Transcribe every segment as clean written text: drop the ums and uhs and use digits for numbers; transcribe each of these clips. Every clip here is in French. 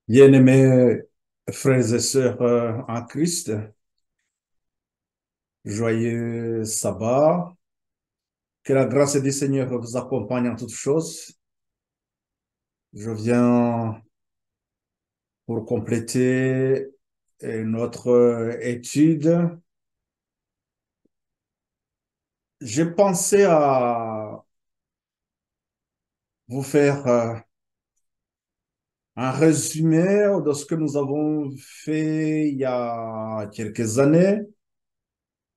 Bien-aimés frères et sœurs en Christ, joyeux sabbat. Que la grâce du Seigneur vous accompagne en toutes choses. Je viens pour compléter notre étude. J'ai pensé à vous faire un résumé de ce que nous avons fait il y a quelques années.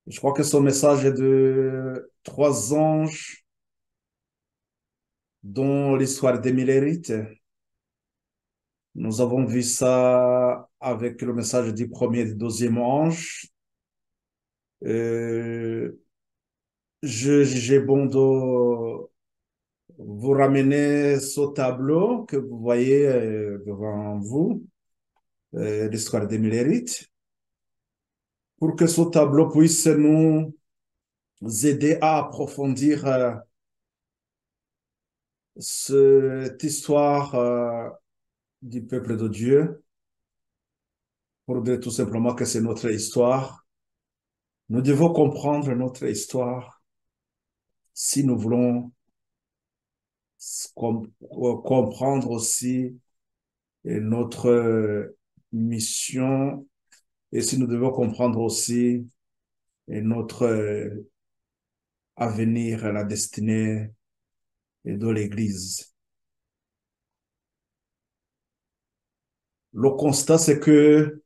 Je crois que ce message est de trois anges, dont l'histoire des Millérites. Nous avons vu ça avec le message du premier et du deuxième ange. Euh, j'ai bon de vous ramener ce tableau que vous voyez devant vous, l'histoire des Millérites, pour que ce tableau puisse nous aider à approfondir cette histoire du peuple de Dieu, pour dire tout simplement que c'est notre histoire. Nous devons comprendre notre histoire si nous voulons comprendre aussi notre mission et si nous devons comprendre aussi notre avenir, la destinée de l'Église. Le constat, c'est que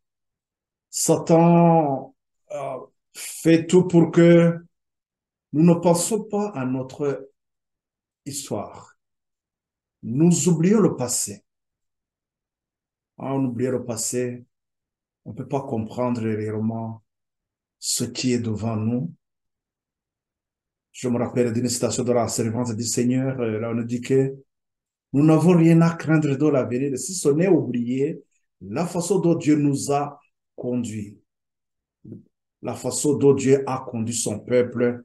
Satan fait tout pour que nous ne pensions pas à notre histoire. Nous oublions le passé. En oubliant le passé, on ne peut pas comprendre réellement ce qui est devant nous. Je me rappelle d'une citation de la servante du Seigneur, là on nous dit que nous n'avons rien à craindre de l'avenir, si ce n'est oublier la façon dont Dieu nous a conduits, la façon dont Dieu a conduit son peuple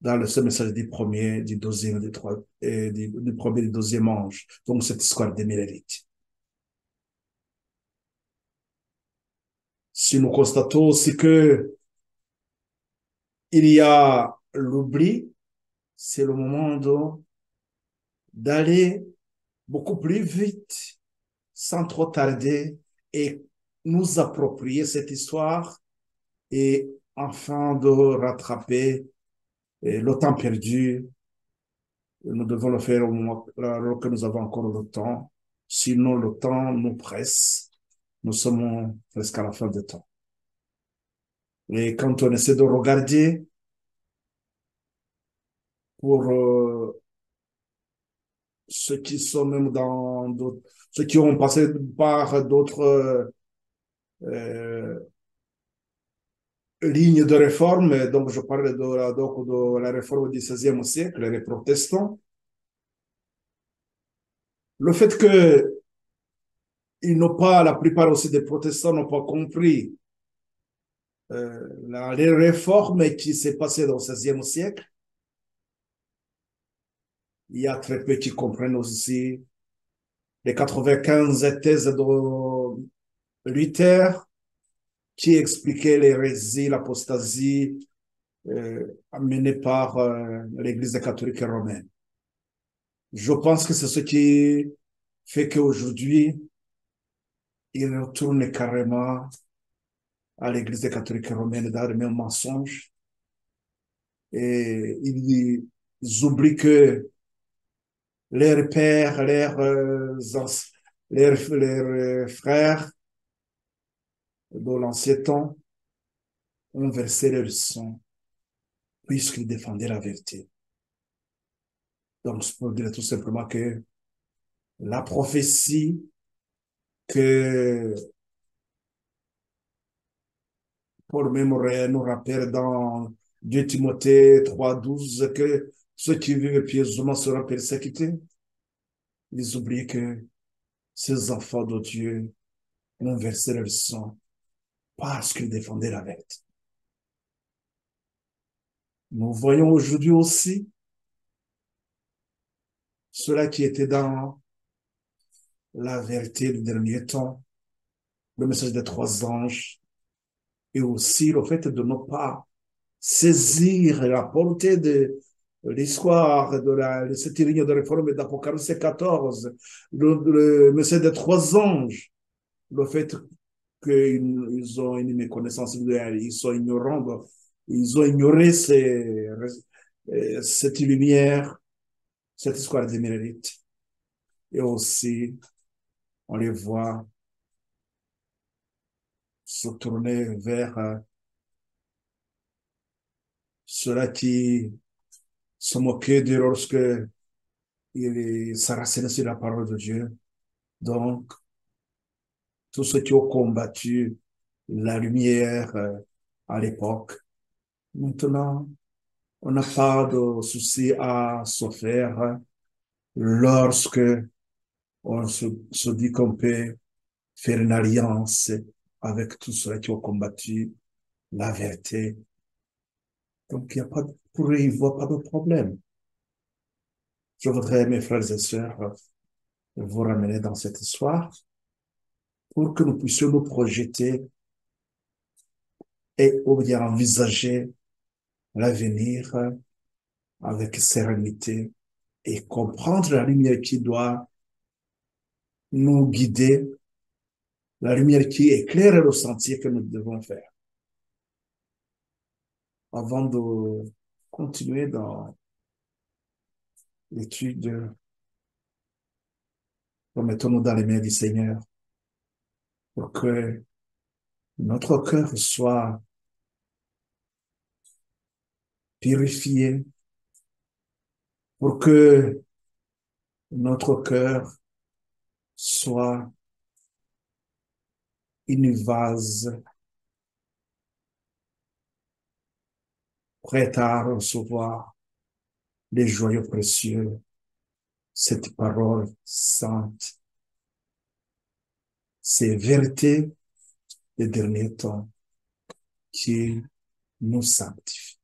dans le seul message du premier, du deuxième, du premier et du deuxième ange. Donc cette histoire des Millérites. Si nous constatons aussi que il y a l'oubli, c'est le moment d'aller beaucoup plus vite, sans trop tarder, et nous approprier cette histoire et enfin de rattraper le temps perdu. Nous devons le faire au moment alors que nous avons encore le temps. Sinon, le temps nous presse. Nous sommes presque à la fin du temps. Et quand on essaie de regarder pour ceux qui sont même dans d'autres, ceux qui ont passé par d'autres ligne de réforme, donc je parle de la réforme du XVIe siècle, les protestants. Le fait que la plupart aussi des protestants n'ont pas compris les réformes qui s'est passées dans le XVIe siècle, il y a très peu qui comprennent aussi les 95 thèses de Luther qui expliquaient l'hérésie, l'apostasie menée par l'Église catholique romaine. Je pense que c'est ce qui fait qu'aujourd'hui, il retourne carrément à l'Église catholique romaine dans le même mensonge et ils oublient que leurs pères, leurs frères de l'ancien temps ont versé leur sang puisqu'ils défendaient la vérité. Donc, je peux dire tout simplement que la prophétie que Paul même nous rappelle dans 2 Timothée 3,12 que ceux qui vivent pieusement seront persécutés. Ils oublient que ces enfants de Dieu ont versé leur sang parce qu'ils défendaient la vérité. Nous voyons aujourd'hui aussi cela qui était dans la vérité du dernier temps, le message des trois anges, et aussi le fait de ne pas saisir la portée de l'histoire de cette ligne de réforme d'Apocalypse 14, le message des trois anges, le fait qu'ils ont une méconnaissance, ils sont ignorants, ils ont ignoré cette lumière, cette histoire des mérites. Et aussi, on les voit se tourner vers ceux-là qui se moquaient de lorsque ils s'enracinaient sur la parole de Dieu. Donc, tous ceux qui ont combattu la lumière à l'époque, maintenant, on n'a pas de souci à se faire lorsque on se dit qu'on peut faire une alliance avec tous ceux qui ont combattu la vérité. Donc, il n'y a pas, pour eux, ils ne voient pas de problème. Je voudrais, mes frères et sœurs, vous ramener dans cette histoire pour que nous puissions nous projeter et ou bien envisager l'avenir avec sérénité et comprendre la lumière qui doit nous guider, la lumière qui éclaire le sentier que nous devons faire. Avant de continuer dans l'étude, remettons-nous dans les mains du Seigneur pour que notre cœur soit purifié, pour que notre cœur soit une vase prête à recevoir les joyaux précieux, cette parole sainte, ces vérités des derniers temps qui nous sanctifient.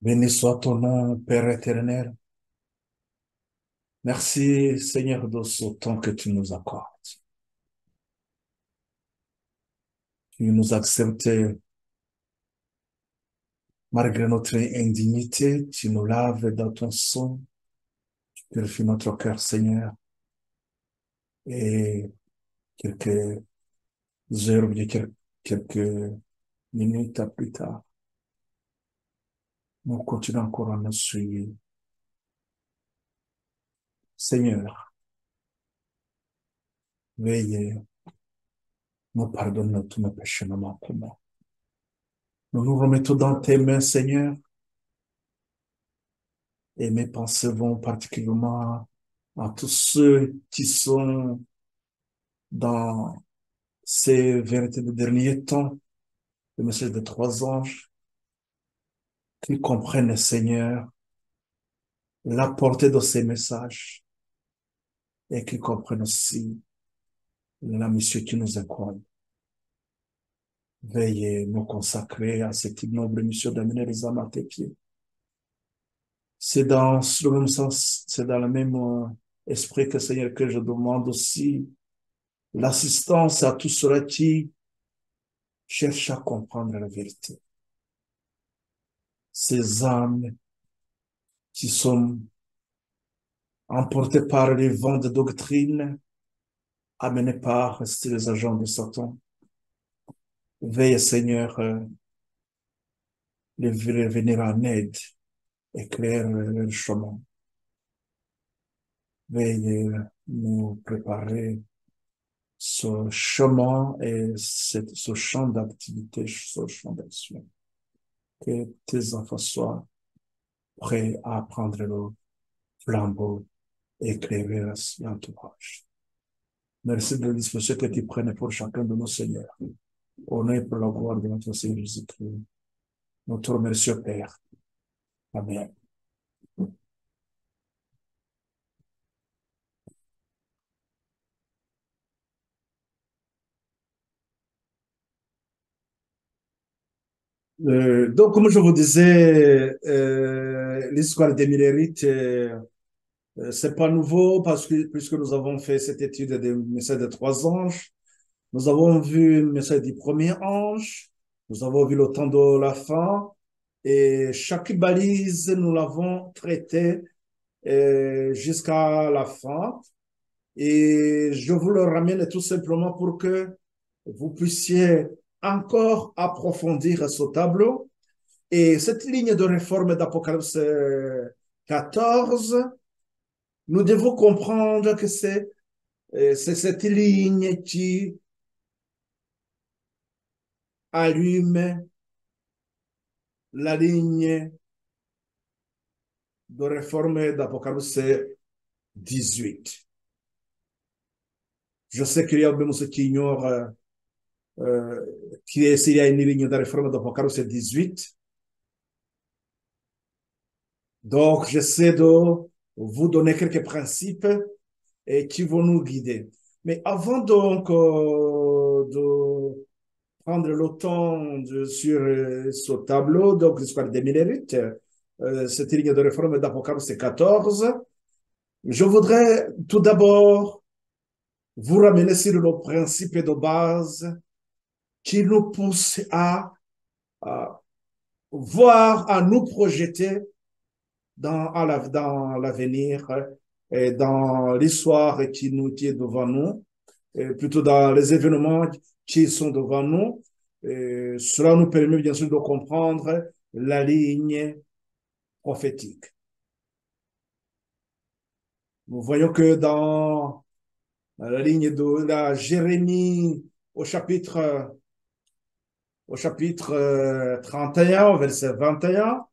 Béni soit ton nom, Père éternel. Merci, Seigneur, de ce temps que tu nous accordes. Tu nous acceptes malgré notre indignité. Tu nous laves dans ton sang. Tu purifies notre cœur, Seigneur. Et quelques heures, ou quelques minutes plus tard, nous continuons encore à nous suivre. Seigneur, veuillez nous pardonner tous nos péchés, nos manquements. Nous nous remettons dans tes mains, Seigneur, et mes pensées vont particulièrement à tous ceux qui sont dans ces vérités de dernier temps, le message des trois anges, qui comprennent, Seigneur, la portée de ces messages et qui comprennent aussi la mission qui nous incombe. Veuillez nous consacrer à cette ignoble mission d'amener les âmes à tes pieds. C'est dans le même sens, c'est dans le même esprit que Seigneur que je demande aussi l'assistance à tous ceux qui cherchent à comprendre la vérité. Ces âmes qui sont emportées par les vents de doctrine, amenées par les agents de Satan. Veille, Seigneur, les venir en aide, éclaire le chemin. Veuillez nous préparer ce chemin et ce champ d'activité, ce champ d'action. Que tes enfants soient prêts à prendre le flambeau et éclairer l'entourage. Merci de la disposition que tu prennes pour chacun de nos seigneurs. Au nom et pour la gloire de notre Seigneur Jésus-Christ. Nous te remercions, Père. Amen. Donc, comme je vous disais, l'histoire des Millérites, c'est pas nouveau parce que puisque nous avons fait cette étude des messages des trois anges, nous avons vu le message du premier ange, nous avons vu le temps de la fin, et chaque balise, nous l'avons traité jusqu'à la fin. Et je vous le ramène tout simplement pour que vous puissiez encore approfondir ce tableau. Et cette ligne de réforme d'Apocalypse 14, nous devons comprendre que c'est cette ligne qui allume la ligne de réforme d'Apocalypse 18. Je sais qu'il y a même ceux qui ignorent euh, s'il y a une ligne de réforme d'Apocalypse 18. Donc, j'essaie de vous donner quelques principes et qui vont nous guider. Mais avant donc de prendre le temps sur ce tableau, donc l'histoire des Millérites, cette ligne de réforme d'Apocalypse 14, je voudrais tout d'abord vous ramener sur le principe de base qui nous pousse à voir, à nous projeter dans l'avenir et dans l'histoire qui est devant nous, et plutôt dans les événements qui sont devant nous. Et cela nous permet bien sûr de comprendre la ligne prophétique. Nous voyons que dans la ligne de la Jérémie au chapitre, au chapitre 31, au verset 21,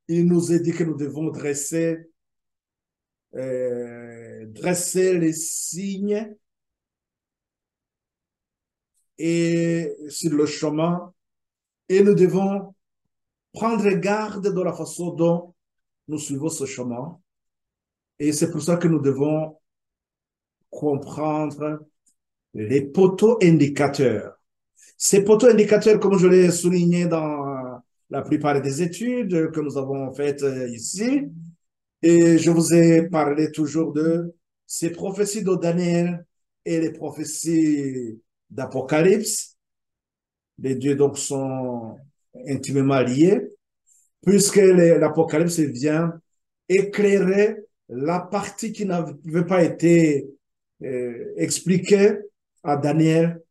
il nous est dit que nous devons dresser les signes et sur le chemin et nous devons prendre garde de la façon dont nous suivons ce chemin. Et c'est pour ça que nous devons comprendre les poteaux indicateurs. Ces poteaux indicateurs, comme je l'ai souligné dans la plupart des études que nous avons faites ici, et je vous ai parlé toujours de ces prophéties de Daniel et les prophéties d'Apocalypse. Les deux donc sont intimement liés, puisque l'Apocalypse vient éclairer la partie qui n'avait pas été expliquée à Daniel.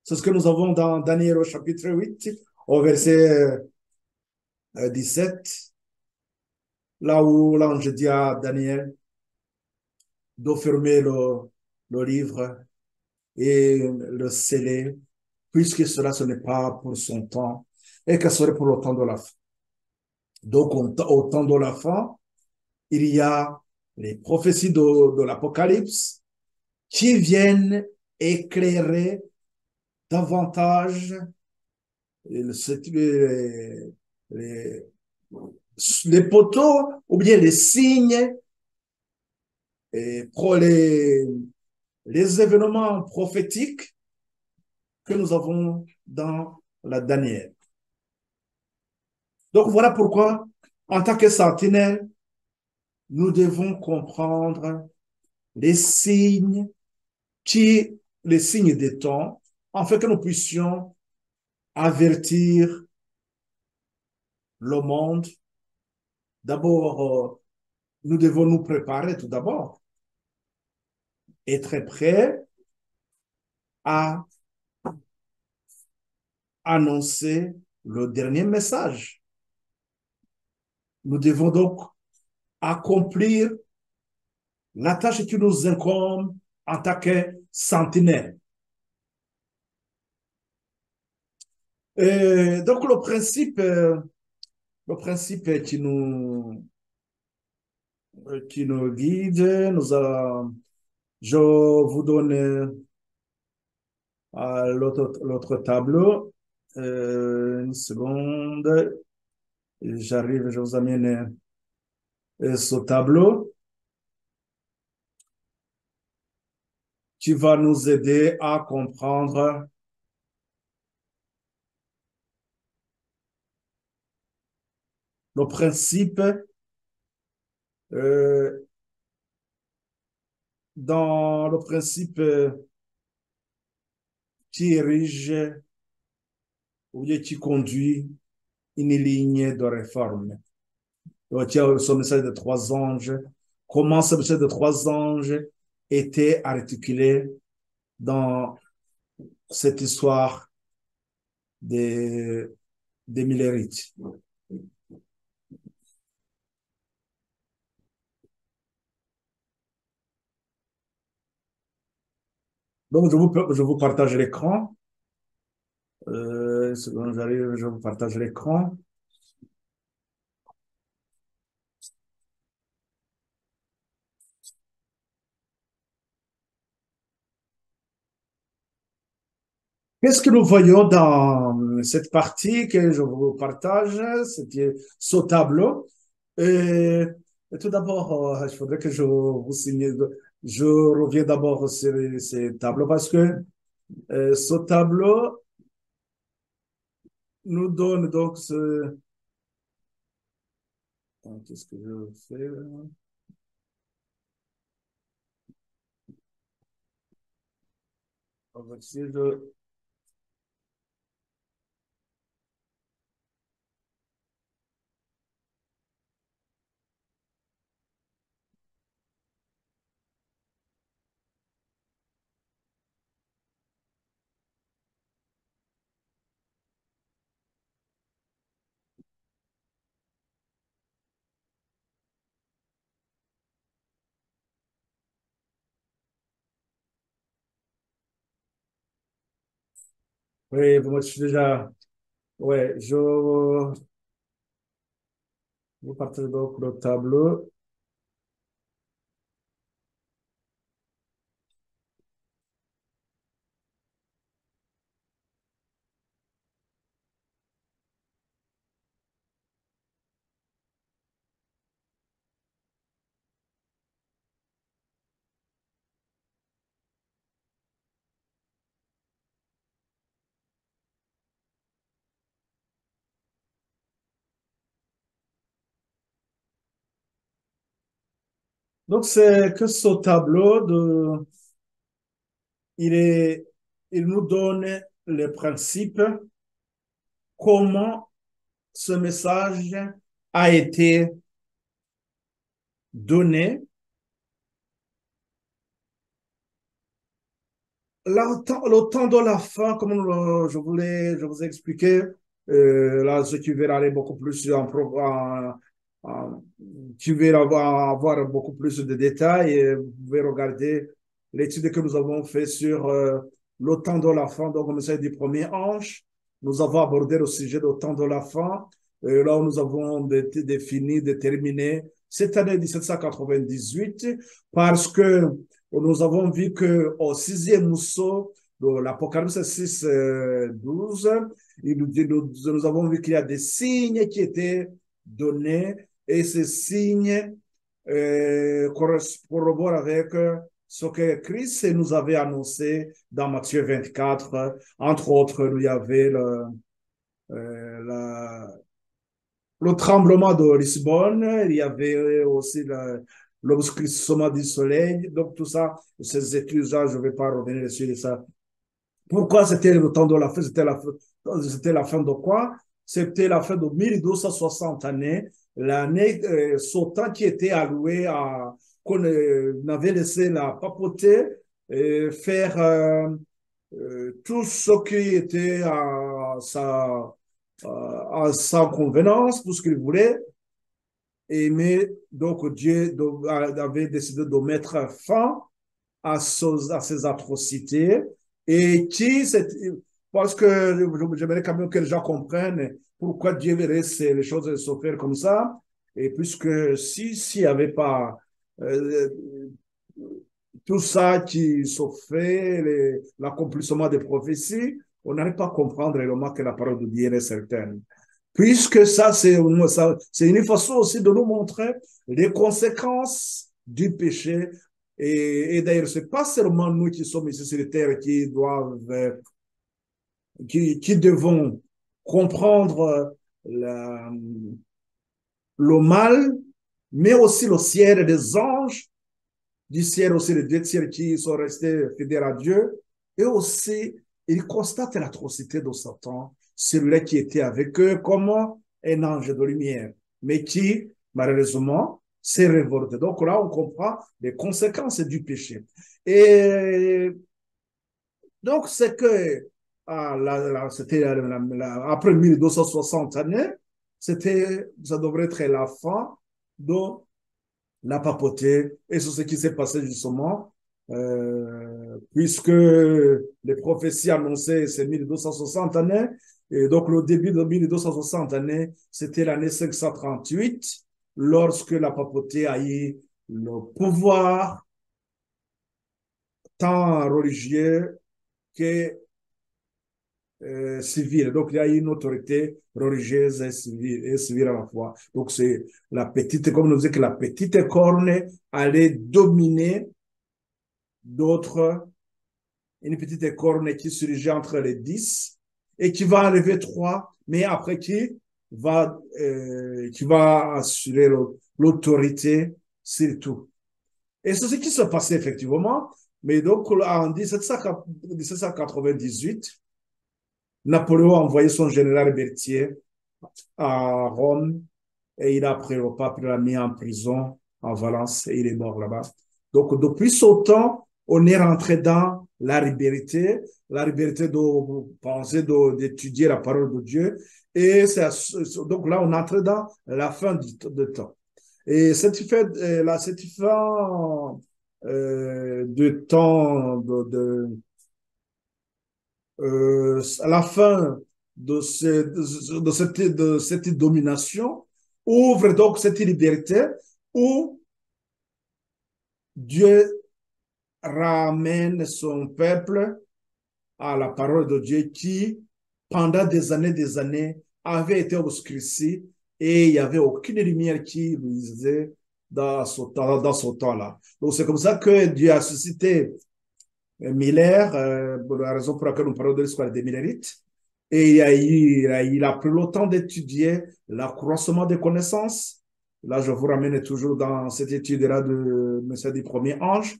C'est ce que nous avons dans Daniel au chapitre 8, au verset 17, là où l'ange dit à Daniel de fermer le livre et le sceller, puisque cela, ce n'est pas pour son temps, et que ce serait pour le temps de la fin. Donc, au temps de la fin, il y a les prophéties de l'Apocalypse qui viennent éclairer davantage les, les, les poteaux ou bien les signes et pour les événements prophétiques que nous avons dans la Daniel. Donc voilà pourquoi, en tant que sentinelle, nous devons comprendre les signes les signes des temps, afin que nous puissions avertir le monde. D'abord, nous devons nous préparer tout d'abord, être prêts à annoncer le dernier message. Nous devons donc accomplir la tâche qui nous incombe en tant que sentinelle. Donc, le principe qui nous guide, je vous donne l'autre tableau. Une seconde, j'arrive, je vous amène ce tableau qui va nous aider à comprendre le principe euh, dans le principe qui érige ou bien qui conduit une ligne de réforme. Donc, il y a ce message de trois anges. Comment ce message de trois anges était articulé dans cette histoire des, des Millérites. Donc, je vous partage l'écran. Seconde, j'arrive, je vous partage l'écran. Qu'est-ce que nous voyons dans cette partie que je vous partage? C'était ce tableau. Et, et tout d'abord, il faudrait que je vous signe. Je reviens d'abord sur ces tableaux parce que ce tableau nous donne donc ce. Qu'est-ce que je fais là? On va essayer de- Oui, moi, je suis déjà. Ouais, je vous partage donc le tableau. Donc, c'est que ce tableau il est, il nous donne les principes, comment ce message a été donné. Le temps de la fin, comme je vous ai expliqué, là, ce qui verra aller beaucoup plus en- tu vas avoir beaucoup plus de détails et vous pouvez regarder l'étude que nous avons fait sur le temps de la fin, donc le message du premier ange. Nous avons abordé le sujet du temps de la fin, là où nous avons défini, déterminé cette année 1798, parce que nous avons vu qu'au sixième mousseau de l'Apocalypse 6, 12, nous avons vu qu'il y a des signes qui étaient donnés et ces signes corroborent avec ce que Christ nous avait annoncé dans Matthieu 24. Entre autres, il y avait la, le tremblement de Lisbonne, il y avait aussi l'obscurcissement du soleil. Donc, tout ça, ces études-là, je ne vais pas revenir sur ça. Pourquoi c'était le temps de la fin? C'était la fin de quoi? C'était la fin de 1260 années, l'année sautant qui était allouée à, qu'on avait laissé la papauté faire tout ce qui était à sa convenance, tout ce qu'il voulait. Et, mais donc Dieu avait décidé de mettre fin à ces atrocités et parce que j'aimerais quand même que les gens comprennent pourquoi Dieu laisser les choses se faire comme ça. Et puisque s'il n'y avait pas euh, tout ça qui se fait, l'accomplissement des prophéties, on n'arrive pas à comprendre réellement que la parole de Dieu est certaine. Puisque c'est une façon aussi de nous montrer les conséquences du péché. Et d'ailleurs, ce n'est pas seulement nous qui sommes ici sur la terre qui devons comprendre la, le mal, mais aussi le ciel des anges, du ciel aussi les deux tiers qui sont restés fidèles à Dieu, et aussi ils constatent l'atrocité de Satan, celui-là qui était avec eux comme un ange de lumière, mais qui, malheureusement, s'est révolté. Donc là, on comprend les conséquences du péché. Et donc, c'est que c'était après 1260 années, ça devrait être la fin de la papauté. Et c'est ce qui s'est passé justement, puisque les prophéties annoncées, c'est 1260 années. Et donc, le début de 1260 années, c'était l'année 538, lorsque la papauté a eu le pouvoir tant religieux que civile. Donc, il y a une autorité religieuse et civile à la fois. Donc, c'est la petite, comme nous disait que la petite corne allait dominer d'autres, une petite corne qui surgit entre les 10 et qui va enlever 3, mais après qui va assurer l'autorité sur tout. Et c'est ce qui se passait effectivement. Mais donc, en 1798, Napoléon a envoyé son général Berthier à Rome et il a pris le pape, il l'a mis en prison à Valence et il est mort là-bas. Donc, depuis ce temps, on est rentré dans la liberté de penser, d'étudier la parole de Dieu. Et donc là, on entre dans la fin du temps. Et cette fin, de temps à la fin de cette domination, ouvre donc cette liberté où Dieu ramène son peuple à la parole de Dieu qui, pendant des années, avait été obscurci et il n'y avait aucune lumière qui luisait dans ce temps-là. Donc c'est comme ça que Dieu a suscité Miller, la raison pour laquelle nous parlons de l'histoire des Millerites. Et il a pris le temps d'étudier l'accroissement des connaissances. Là, je vous ramène toujours dans cette étude-là de M. du premier ange.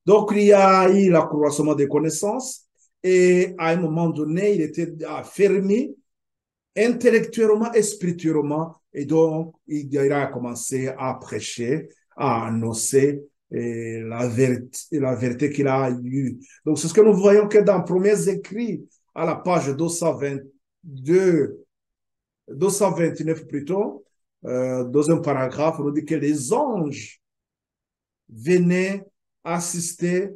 Donc, il y a eu l'accroissement des connaissances. Et à un moment donné, il était affermi intellectuellement et spirituellement. Et donc, il a commencé à prêcher, à annoncer la vérité qu'il a eue. Donc, c'est ce que nous voyons que dans les premiers écrits, à la page 222, 229 plutôt, dans un paragraphe, on dit que les anges venaient assister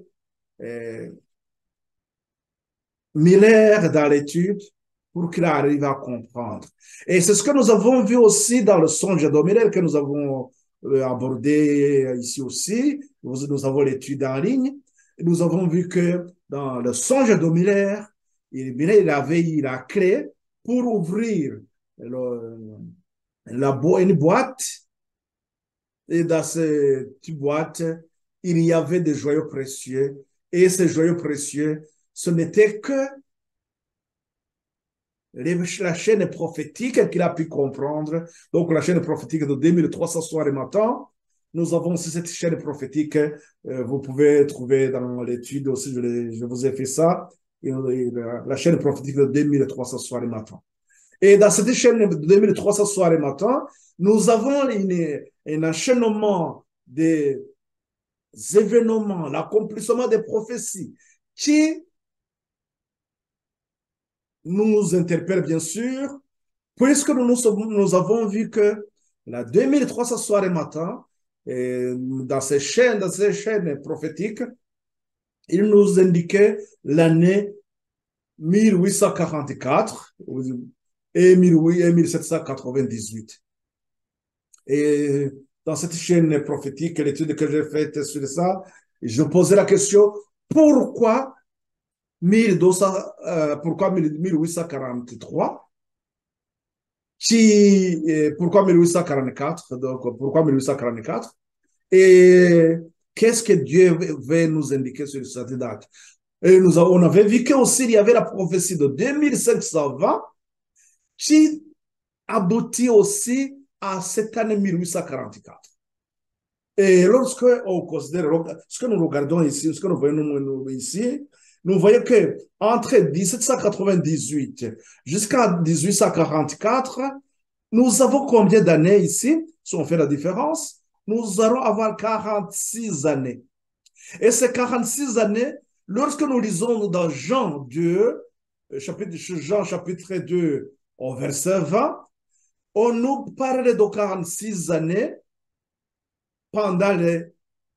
Miller dans l'étude pour qu'il arrive à comprendre. Et c'est ce que nous avons vu aussi dans le songe de Miller que nous avons abordé ici aussi. Nous avons l'étude en ligne. Nous avons vu que dans le songe de Miller, il avait eu la clé pour ouvrir une boîte. Et dans cette boîte, il y avait des joyaux précieux. Et ces joyaux précieux, ce n'était que la chaîne prophétique qu'il a pu comprendre. Donc, la chaîne prophétique de 2300 soirs et matin. Nous avons aussi cette chaîne prophétique. Vous pouvez trouver dans l'étude aussi, je vous ai fait ça. La chaîne prophétique de 2300 soirs et matin. Et dans cette chaîne de 2300 soirs et matin, nous avons un enchaînement des événements, l'accomplissement des prophéties qui nous interpelle bien sûr, puisque nous avons vu que la 2300 soirs et matin, dans ces chaînes prophétiques, il nous indiquait l'année 1844 et 1798. Et dans cette chaîne prophétique, l'étude que j'ai faite sur ça, je posais la question, pourquoi 1843 pourquoi 1844 donc pourquoi 1844 et qu'est-ce que Dieu veut nous indiquer sur cette date. Et on avait vu qu'aussi il y avait la prophétie de 2520 qui aboutit aussi à cette année 1844. Et lorsque on considère ce que nous regardons ici, ce que nous voyons ici, nous voyons que entre 1798 jusqu'à 1844, nous avons combien d'années ici? Si on fait la différence, nous allons avoir 46 années. Et ces 46 années, lorsque nous lisons dans Jean 2, Jean chapitre 2, au verset 20, on nous parle de 46 années pendant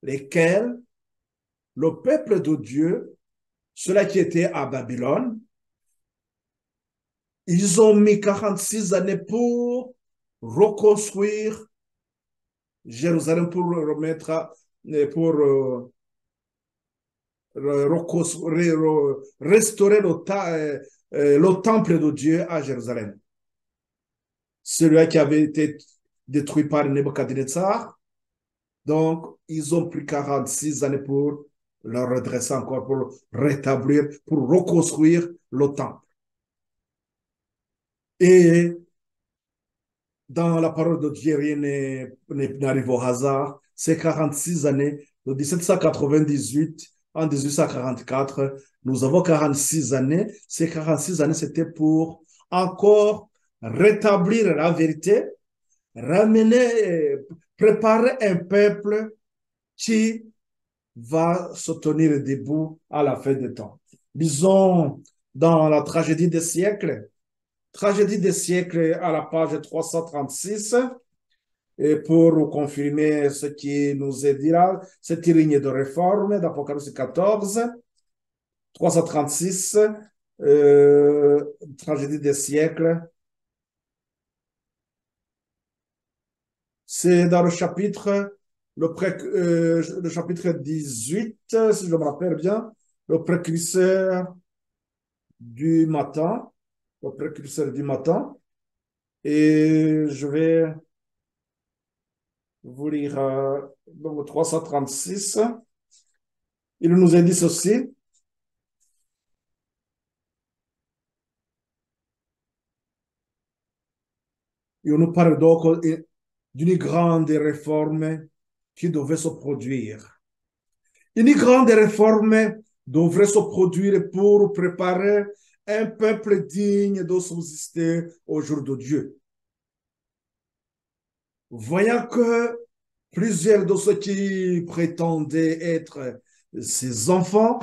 lesquelles le peuple de Dieu, ceux-là qui étaient à Babylone, ils ont mis 46 années pour reconstruire Jérusalem, pour remettre, pour restaurer le temple de Dieu à Jérusalem. Celui qui avait été détruit par Nebuchadnezzar. Donc, ils ont pris 46 années pour le redresser encore, pour rétablir, pour reconstruire le temple. Et dans la parole de Dieu, rien n'arrive au hasard. Ces 46 années, de 1798 en 1844, nous avons 46 années. Ces 46 années, c'était pour encore rétablir la vérité, ramener, préparer un peuple qui va se tenir debout à la fin des temps. Disons, dans la tragédie des siècles à la page 336, et pour confirmer ce qui nous est dit là, cette ligne de réforme d'Apocalypse 14, 336, tragédie des siècles. C'est dans le chapitre 18, si je me rappelle bien, le précurseur du matin, et je vais vous lire donc 336. Il nous est dit ceci. Il nous parle donc d'une grande réforme qui devait se produire. Une grande réforme devrait se produire pour préparer un peuple digne de subsister au jour de Dieu. Voyant que plusieurs de ceux qui prétendaient être ses enfants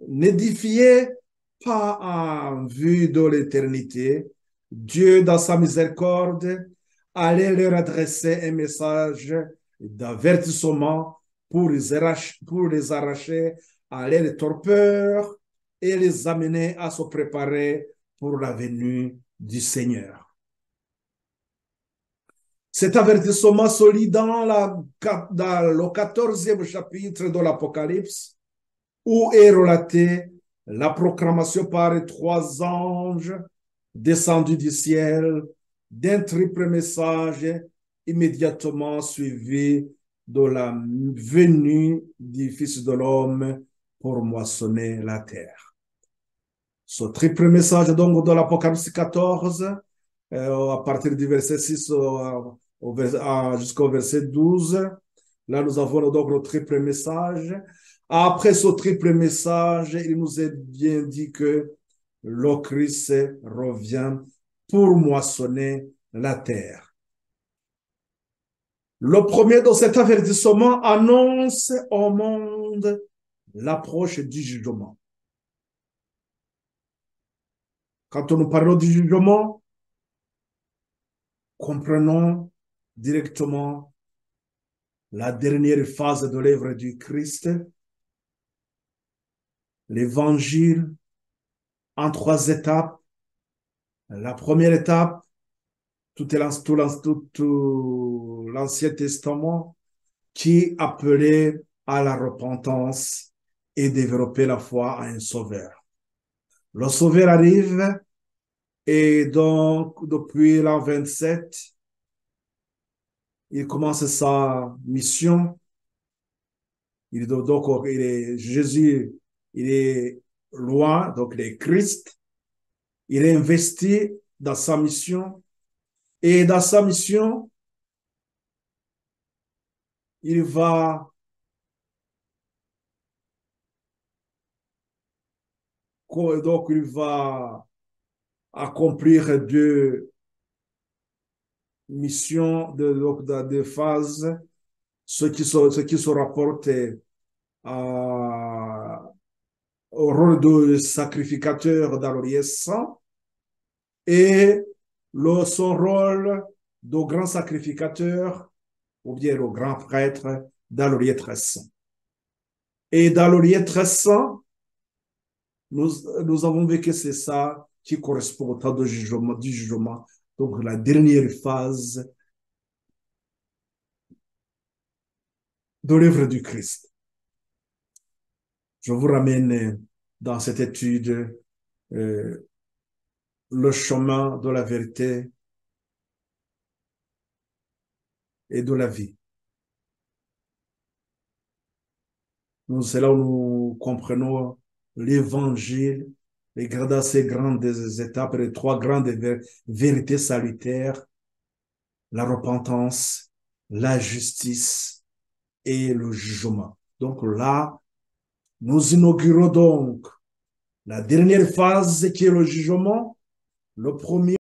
n'édifiaient pas en vue de l'éternité, Dieu, dans sa miséricorde, allait leur adresser un message d'avertissement pour les arracher à leur torpeur et les amener à se préparer pour la venue du Seigneur. Cet avertissement se lit dans le 14e chapitre de l'Apocalypse, où est relatée la proclamation par 3 anges descendus du ciel d'un triple message immédiatement suivi de la venue du Fils de l'homme pour moissonner la terre. Ce triple message donc de l'Apocalypse 14, à partir du verset 6 jusqu'au verset 12, là nous avons donc le triple message. Après ce triple message, il nous est bien dit que le Christ revient pour moissonner la terre. Le premier de cet avertissement annonce au monde l'approche du jugement. Quand nous parlons du jugement, comprenons directement la dernière phase de l'œuvre du Christ, l'évangile en 3 étapes. La première étape, tout l'Ancien Testament qui appelait à la repentance et développer la foi à un sauveur. Le sauveur arrive et donc depuis l'an 27, il commence sa mission. Jésus, il est loin, donc il est Christ. Il est investi dans sa mission Et dans sa mission, il va donc il va accomplir deux missions de phases, ce qui se rapporte à, au rôle de sacrificateur dans le lieu saint et son rôle de grand sacrificateur ou bien le grand prêtre dans le lieu très saint. Et dans le lieu très saint, nous avons vu que c'est ça qui correspond au temps du jugement, donc la dernière phase de l'œuvre du Christ. Je vous ramène dans cette étude euh, le chemin de la vérité et de la vie. C'est là où nous comprenons l'évangile, dans ces grandes étapes, les trois grandes vérités salutaires, la repentance, la justice et le jugement. Donc là, nous inaugurons donc la dernière phase qui est le jugement. Le premier